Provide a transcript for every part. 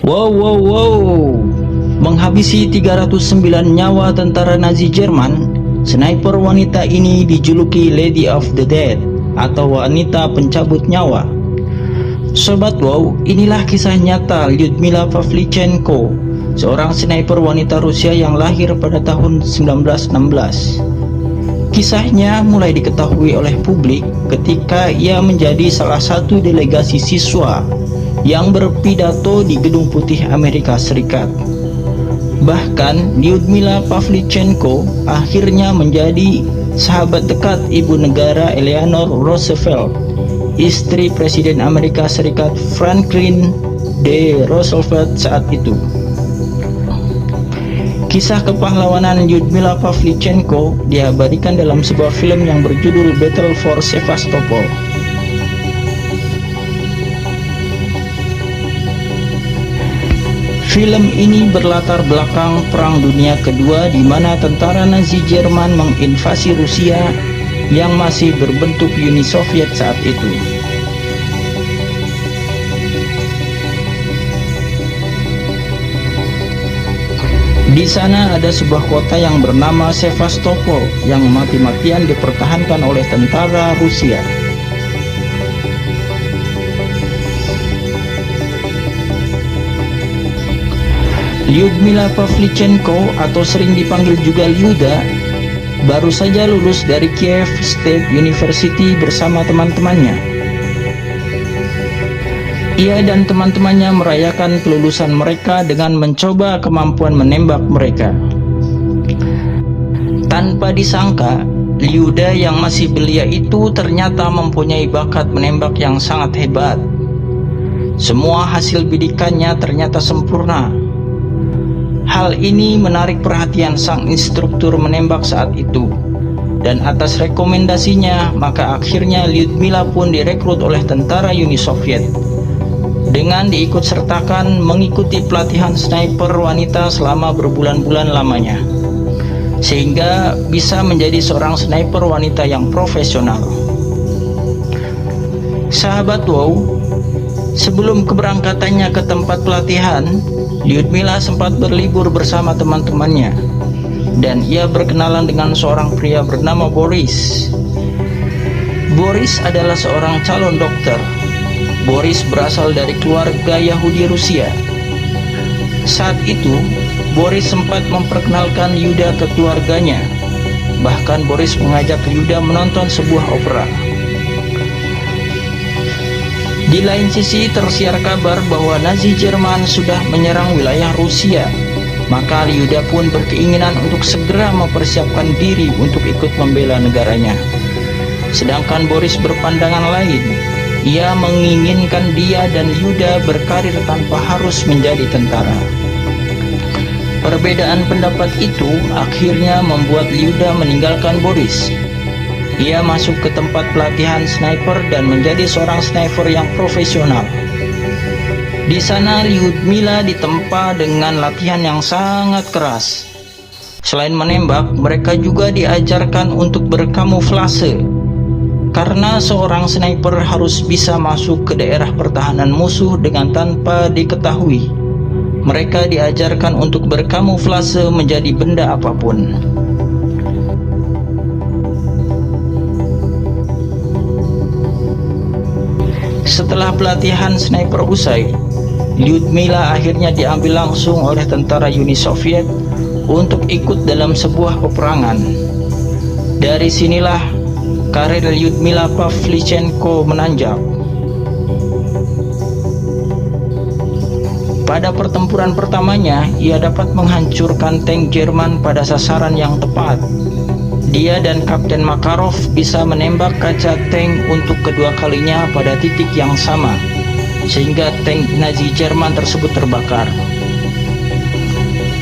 Wow, wow, wow. Menghabisi 309 nyawa tentara Nazi Jerman, sniper wanita ini dijuluki Lady of the Dead atau wanita pencabut nyawa. Sobat Wow, inilah kisah nyata Lyudmila Pavlichenko, seorang sniper wanita Rusia yang lahir pada tahun 1916. Kisahnya mulai diketahui oleh publik ketika ia menjadi salah satu delegasi siswa yang berpidato di Gedung Putih Amerika Serikat. Bahkan Lyudmila Pavlichenko akhirnya menjadi sahabat dekat ibu negara Eleanor Roosevelt, istri Presiden Amerika Serikat Franklin D. Roosevelt saat itu. Kisah kepahlawanan Lyudmila Pavlichenko diabadikan dalam sebuah film yang berjudul Battle for Sevastopol. Film ini berlatar belakang Perang Dunia Kedua di mana tentara Nazi Jerman menginvasi Rusia yang masih berbentuk Uni Soviet saat itu. Di sana ada sebuah kota yang bernama Sevastopol yang mati-matian dipertahankan oleh tentara Rusia. Lyudmila Pavlichenko atau sering dipanggil juga Lyuda baru saja lulus dari Kiev State University bersama teman-temannya. Ia dan teman-temannya merayakan kelulusan mereka dengan mencoba kemampuan menembak mereka. Tanpa disangka, Lyuda yang masih belia itu ternyata mempunyai bakat menembak yang sangat hebat. Semua hasil bidikannya ternyata sempurna. Hal ini menarik perhatian sang instruktur menembak saat itu. Dan atas rekomendasinya, maka akhirnya Lyudmila pun direkrut oleh tentara Uni Soviet dengan diikutsertakan mengikuti pelatihan sniper wanita selama berbulan-bulan lamanya, sehingga bisa menjadi seorang sniper wanita yang profesional. Sahabat Wow, sebelum keberangkatannya ke tempat pelatihan, Lyudmila sempat berlibur bersama teman-temannya, dan ia berkenalan dengan seorang pria bernama Boris. Boris adalah seorang calon dokter. Boris berasal dari keluarga Yahudi Rusia. Saat itu, Boris sempat memperkenalkan Lyuda ke keluarganya. Bahkan Boris mengajak Lyuda menonton sebuah opera. Di lain sisi, tersiar kabar bahwa Nazi Jerman sudah menyerang wilayah Rusia. Maka Lyuda pun berkeinginan untuk segera mempersiapkan diri untuk ikut membela negaranya. Sedangkan Boris berpandangan lain. Ia menginginkan dia dan Lyuda berkarir tanpa harus menjadi tentara. Perbedaan pendapat itu akhirnya membuat Lyuda meninggalkan Boris. Ia masuk ke tempat pelatihan sniper dan menjadi seorang sniper yang profesional. Di sana Lyudmila ditempa dengan latihan yang sangat keras. Selain menembak, mereka juga diajarkan untuk berkamuflase. Karena seorang sniper harus bisa masuk ke daerah pertahanan musuh dengan tanpa diketahui. Mereka diajarkan untuk berkamuflase menjadi benda apapun. Setelah pelatihan sniper usai, Lyudmila akhirnya diambil langsung oleh tentara Uni Soviet untuk ikut dalam sebuah peperangan. Dari sinilah karir Lyudmila Pavlichenko menanjak. Pada pertempuran pertamanya, ia dapat menghancurkan tank Jerman pada sasaran yang tepat. Dia dan Kapten Makarov bisa menembak kaca tank untuk kedua kalinya pada titik yang sama, sehingga tank Nazi Jerman tersebut terbakar.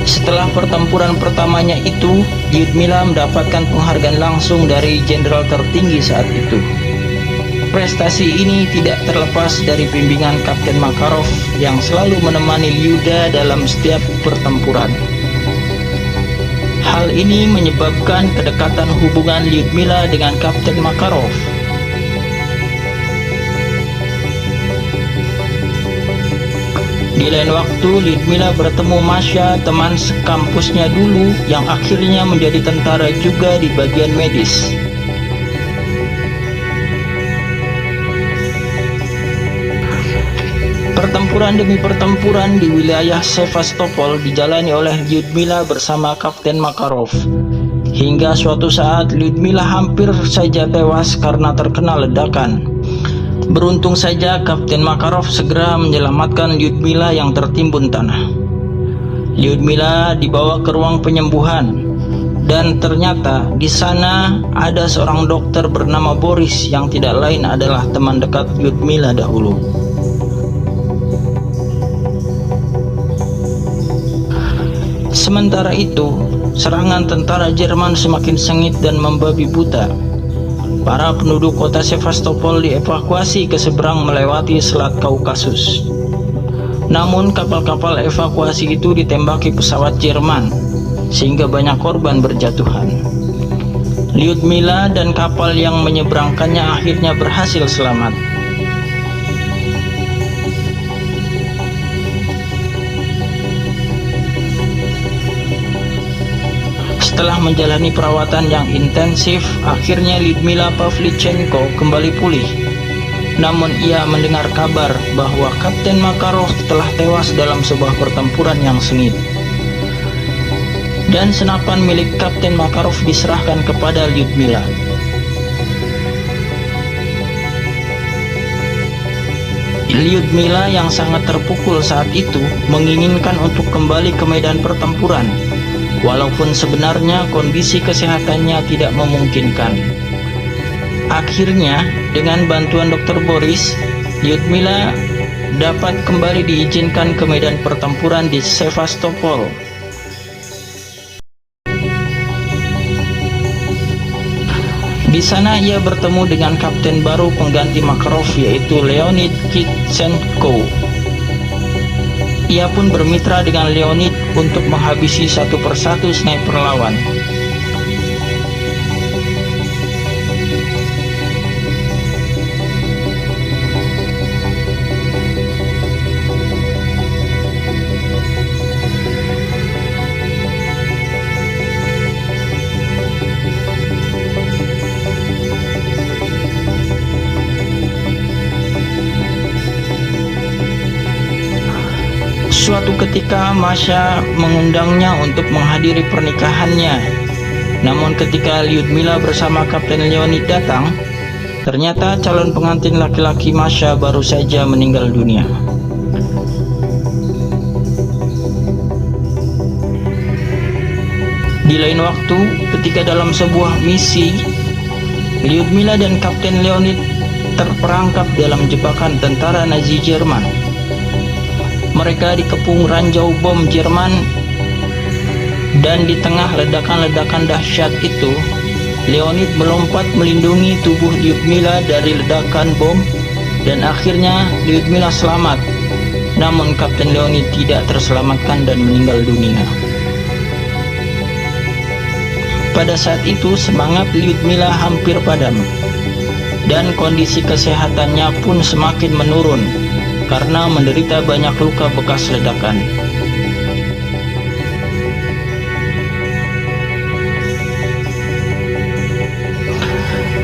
Setelah pertempuran pertamanya itu, Lyudmila mendapatkan penghargaan langsung dari jenderal tertinggi saat itu. Prestasi ini tidak terlepas dari bimbingan Kapten Makarov yang selalu menemani Lyuda dalam setiap pertempuran. Hal ini menyebabkan kedekatan hubungan Lyudmila dengan Kapten Makarov. Di lain waktu, Lyudmila bertemu Masha, teman sekampusnya dulu yang akhirnya menjadi tentara juga di bagian medis. Pertempuran demi pertempuran di wilayah Sevastopol dijalani oleh Lyudmila bersama Kapten Makarov. Hingga suatu saat Lyudmila hampir saja tewas karena terkena ledakan. Beruntung saja Kapten Makarov segera menyelamatkan Lyudmila yang tertimbun tanah. Lyudmila dibawa ke ruang penyembuhan, dan ternyata di sana ada seorang dokter bernama Boris yang tidak lain adalah teman dekat Lyudmila dahulu. Sementara itu, serangan tentara Jerman semakin sengit dan membabi buta. Para penduduk kota Sevastopol dievakuasi ke seberang melewati Selat Kaukasus. Namun kapal-kapal evakuasi itu ditembaki pesawat Jerman, sehingga banyak korban berjatuhan. Lyudmila dan kapal yang menyeberangkannya akhirnya berhasil selamat. Setelah menjalani perawatan yang intensif, akhirnya Lyudmila Pavlichenko kembali pulih. Namun ia mendengar kabar bahwa Kapten Makarov telah tewas dalam sebuah pertempuran yang sengit. Dan senapan milik Kapten Makarov diserahkan kepada Lyudmila. Lyudmila yang sangat terpukul saat itu menginginkan untuk kembali ke medan pertempuran, walaupun sebenarnya kondisi kesehatannya tidak memungkinkan. Akhirnya, dengan bantuan Dr. Boris, Lyudmila dapat kembali diizinkan ke medan pertempuran di Sevastopol. Di sana ia bertemu dengan kapten baru pengganti Makarov, yaitu Leonid Kitsenko. Ia pun bermitra dengan Leonid untuk menghabisi satu persatu sniper lawan. Suatu ketika Masha mengundangnya untuk menghadiri pernikahannya. Namun ketika Lyudmila bersama Kapten Leonid datang, ternyata calon pengantin laki-laki Masha baru saja meninggal dunia. Di lain waktu, ketika dalam sebuah misi, Lyudmila dan Kapten Leonid terperangkap dalam jebakan tentara Nazi Jerman. Mereka dikepung ranjau bom Jerman, dan di tengah ledakan-ledakan dahsyat itu, Leonid melompat melindungi tubuh Lyudmila dari ledakan bom, dan akhirnya Lyudmila selamat. Namun Kapten Leonid tidak terselamatkan dan meninggal dunia. Pada saat itu semangat Lyudmila hampir padam, dan kondisi kesehatannya pun semakin menurun karena menderita banyak luka bekas ledakan.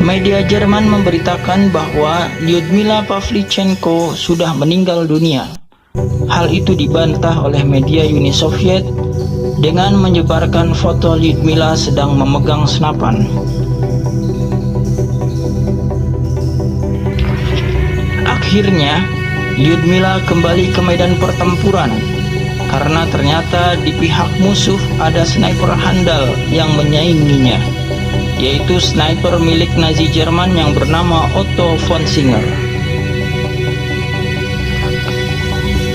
Media Jerman memberitakan bahwa Lyudmila Pavlichenko sudah meninggal dunia. Hal itu dibantah oleh media Uni Soviet dengan menyebarkan foto Lyudmila sedang memegang senapan. Akhirnya, Lyudmila kembali ke medan pertempuran karena ternyata di pihak musuh ada sniper handal yang menyainginya, yaitu sniper milik Nazi Jerman yang bernama Otto von Singer.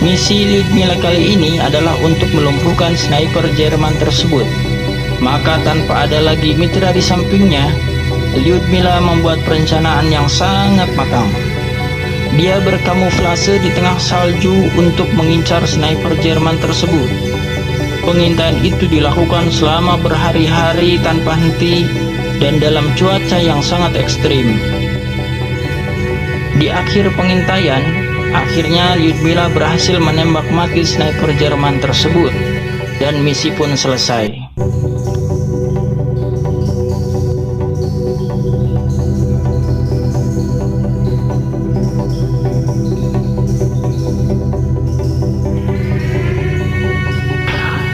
Misi Lyudmila kali ini adalah untuk melumpuhkan sniper Jerman tersebut. Maka tanpa ada lagi mitra di sampingnya, Lyudmila membuat perencanaan yang sangat matang. Dia berkamuflase di tengah salju untuk mengincar sniper Jerman tersebut. Pengintaian itu dilakukan selama berhari-hari tanpa henti dan dalam cuaca yang sangat ekstrim. Di akhir pengintaian, Akhirnya Lyudmila berhasil menembak mati sniper Jerman tersebut dan misi pun selesai.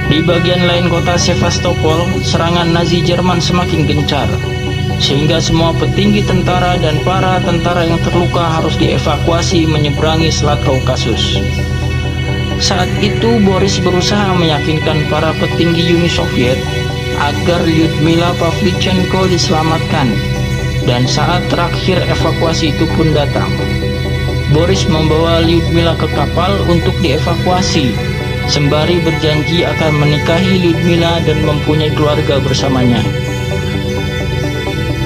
Di bagian lain kota Sevastopol, serangan Nazi Jerman semakin gencar, sehingga semua petinggi tentara dan para tentara yang terluka harus dievakuasi menyeberangi Selat Kaukasus. Saat itu Boris berusaha meyakinkan para petinggi Uni Soviet agar Lyudmila Pavlichenko diselamatkan, dan saat terakhir evakuasi itu pun datang. Boris membawa Lyudmila ke kapal untuk dievakuasi, sembari berjanji akan menikahi Lyudmila dan mempunyai keluarga bersamanya.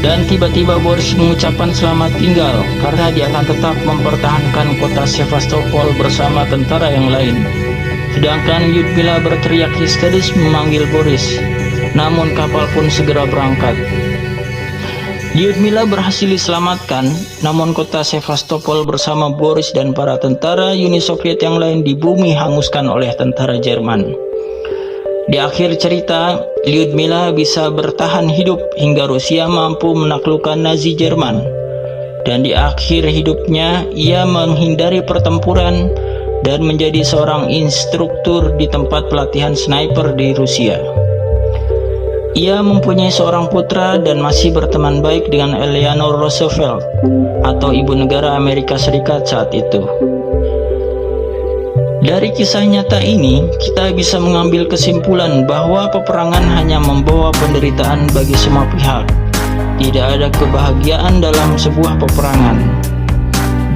Dan tiba-tiba Boris mengucapkan selamat tinggal karena dia akan tetap mempertahankan kota Sevastopol bersama tentara yang lain. Sedangkan Lyudmila berteriak histeris memanggil Boris, namun kapal pun segera berangkat. Lyudmila berhasil diselamatkan, namun kota Sevastopol bersama Boris dan para tentara Uni Soviet yang lain di bumi hanguskan oleh tentara Jerman. Di akhir cerita, Lyudmila bisa bertahan hidup hingga Rusia mampu menaklukkan Nazi Jerman. Dan di akhir hidupnya, ia menghindari pertempuran dan menjadi seorang instruktur di tempat pelatihan sniper di Rusia. Ia mempunyai seorang putra dan masih berteman baik dengan Eleanor Roosevelt atau ibu negara Amerika Serikat saat itu. Dari kisah nyata ini, kita bisa mengambil kesimpulan bahwa peperangan hanya membawa penderitaan bagi semua pihak. Tidak ada kebahagiaan dalam sebuah peperangan.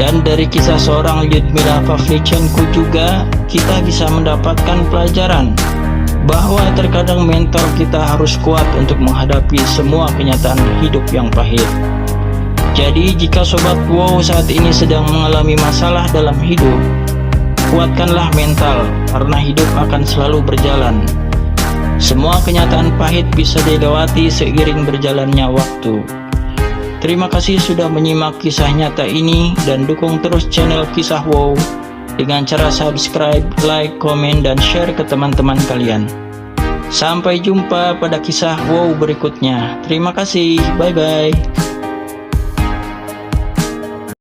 Dan dari kisah seorang Lyudmila Pavlichenko juga, kita bisa mendapatkan pelajaran bahwa terkadang mental kita harus kuat untuk menghadapi semua kenyataan hidup yang pahit. Jadi jika Sobat Wow saat ini sedang mengalami masalah dalam hidup, kuatkanlah mental, karena hidup akan selalu berjalan. Semua kenyataan pahit bisa dilewati seiring berjalannya waktu. Terima kasih sudah menyimak kisah nyata ini, dan dukung terus channel Kisah Wow dengan cara subscribe, like, komen, dan share ke teman-teman kalian. Sampai jumpa pada kisah wow berikutnya. Terima kasih, bye-bye.